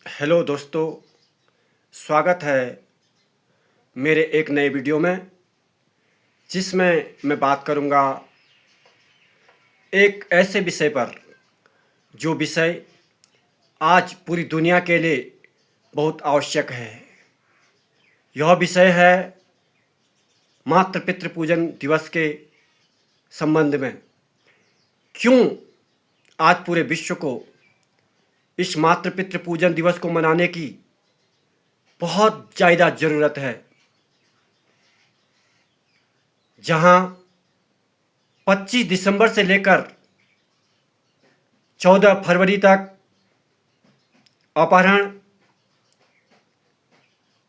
Hello दोस्तों, स्वागत है मेरे एक नए वीडियो में जिसमें मैं बात करूंगा एक ऐसे विषय पर जो विषय आज पूरी दुनिया के लिए बहुत आवश्यक है। यह विषय है मातृ पितृ पूजन दिवस के संबंध में। क्यों आज पूरे विश्व को इस मातृ पितृ पूजन दिवस को मनाने की बहुत ज़्यादा ज़रूरत है। जहां 25 दिसंबर से लेकर 14 फरवरी तक अपहरण,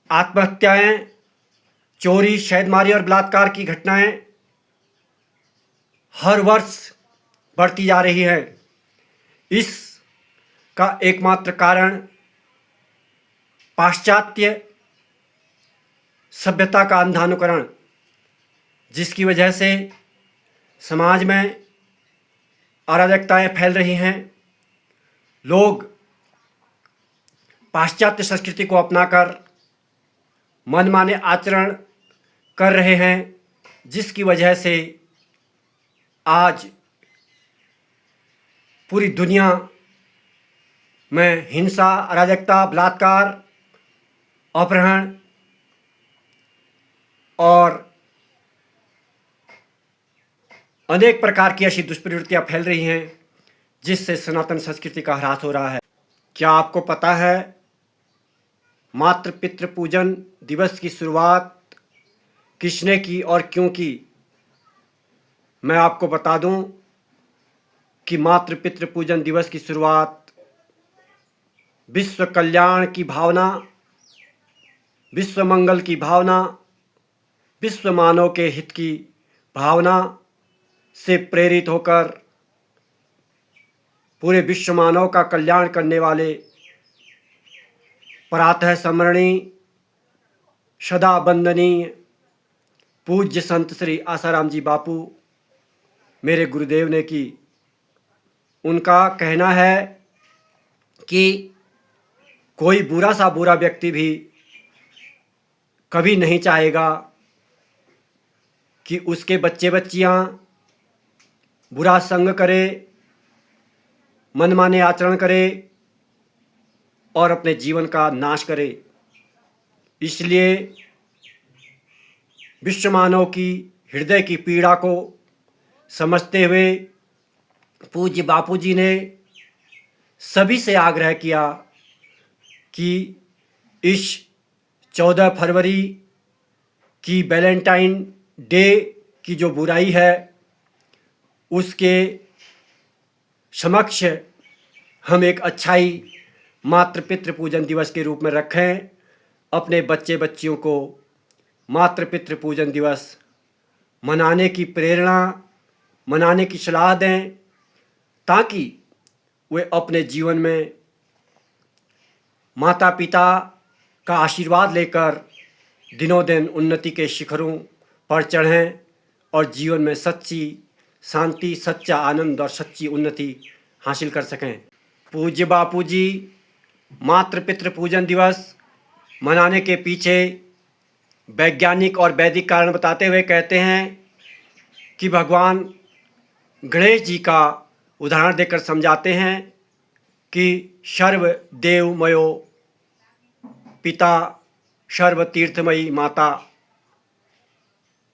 आत्महत्याएं, चोरी, शहदमारी और बलात्कार की घटनाएं हर वर्ष बढ़ती जा रही है। इसका एकमात्र कारण पाश्चात्य सभ्यता का अंधानुकरण, जिसकी वजह से समाज में अराजकताएं फैल रही हैं। लोग पाश्चात्य संस्कृति को अपनाकर मनमाने आचरण कर रहे हैं, जिसकी वजह से आज पूरी दुनिया में हिंसा, अराजकता, बलात्कार, अपहरण और अनेक प्रकार की ऐसी दुष्प्रवृत्तियां फैल रही हैं जिससे सनातन संस्कृति का ह्रास हो रहा है। क्या आपको पता है मातृ पितृ पूजन दिवस की शुरुआत किसने की और क्यों की? मैं आपको बता दूं कि मातृ पितृ पूजन दिवस की शुरुआत विश्व कल्याण की भावना, विश्व मंगल की भावना, विश्व मानव के हित की भावना से प्रेरित होकर पूरे विश्व मानव का कल्याण करने वाले प्रातः स्मरणीय, सदा वंदनीय पूज्य संत श्री आसाराम जी बापू मेरे गुरुदेव ने की। उनका कहना है कि कोई बुरा सा बुरा व्यक्ति भी कभी नहीं चाहेगा कि उसके बच्चे बच्चियां बुरा संग करे, मनमाने आचरण करे और अपने जीवन का नाश करे। इसलिए विश्व मानव की हृदय की पीड़ा को समझते हुए पूज्य बापू जी ने सभी से आग्रह किया कि इस 14 फरवरी की वैलेंटाइन डे की जो बुराई है उसके समक्ष हम एक अच्छाई मातृ पितृ पूजन दिवस के रूप में रखें। अपने बच्चे बच्चियों को मातृ पितृ पूजन दिवस मनाने की प्रेरणा, मनाने की सलाह दें ताकि वे अपने जीवन में माता पिता का आशीर्वाद लेकर दिनों दिन उन्नति के शिखरों पर चढ़ें और जीवन में सच्ची शांति, सच्चा आनंद और सच्ची उन्नति हासिल कर सकें। पूज्य बापू जी मातृ पितृ पूजन दिवस मनाने के पीछे वैज्ञानिक और वैदिक कारण बताते हुए कहते हैं कि भगवान गणेश जी का उदाहरण देकर समझाते हैं कि सर्व देवमयो पिता, सर्व तीर्थमयी माता।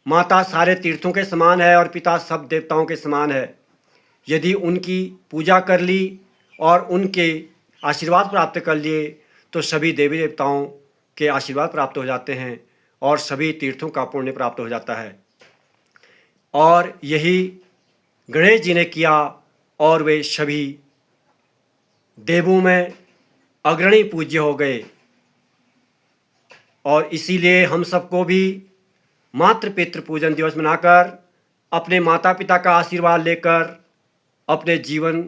माता सारे तीर्थों के समान है और पिता सब देवताओं के समान है। यदि उनकी पूजा कर ली और उनके आशीर्वाद प्राप्त कर लिए तो सभी देवी देवताओं के आशीर्वाद प्राप्त हो जाते हैं और सभी तीर्थों का पुण्य प्राप्त हो जाता है। और यही गणेश जी ने किया और वे सभी देवों में अग्रणी पूज्य हो गए। और इसीलिए हम सबको भी मातृ पितृ पूजन दिवस मनाकर अपने माता पिता का आशीर्वाद लेकर अपने जीवन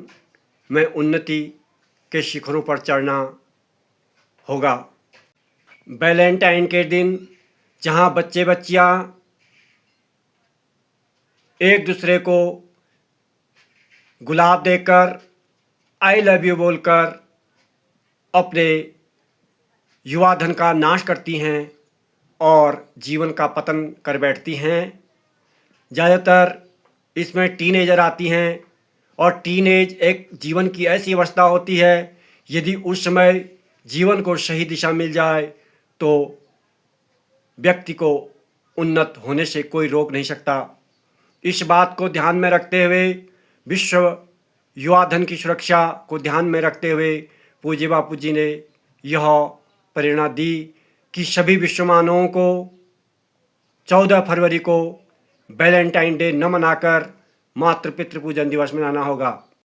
में उन्नति के शिखरों पर चढ़ना होगा। वैलेंटाइन के दिन जहां बच्चे बच्चियां एक दूसरे को गुलाब देकर, आई लव यू बोलकर अपने युवा धन का नाश करती हैं और जीवन का पतन कर बैठती हैं। ज़्यादातर इसमें टीनेजर आती हैं और टीनेज एक जीवन की ऐसी अवस्था होती है, यदि उस समय जीवन को सही दिशा मिल जाए तो व्यक्ति को उन्नत होने से कोई रोक नहीं सकता। इस बात को ध्यान में रखते हुए, विश्व युवा धन की सुरक्षा को ध्यान में रखते हुए पूज्य बापू जी ने यह प्रेरणा दी कि सभी विश्वमानवों को 14 फरवरी को वैलेंटाइन डे न मनाकर मातृ पितृ पूजन दिवस मनाना होगा।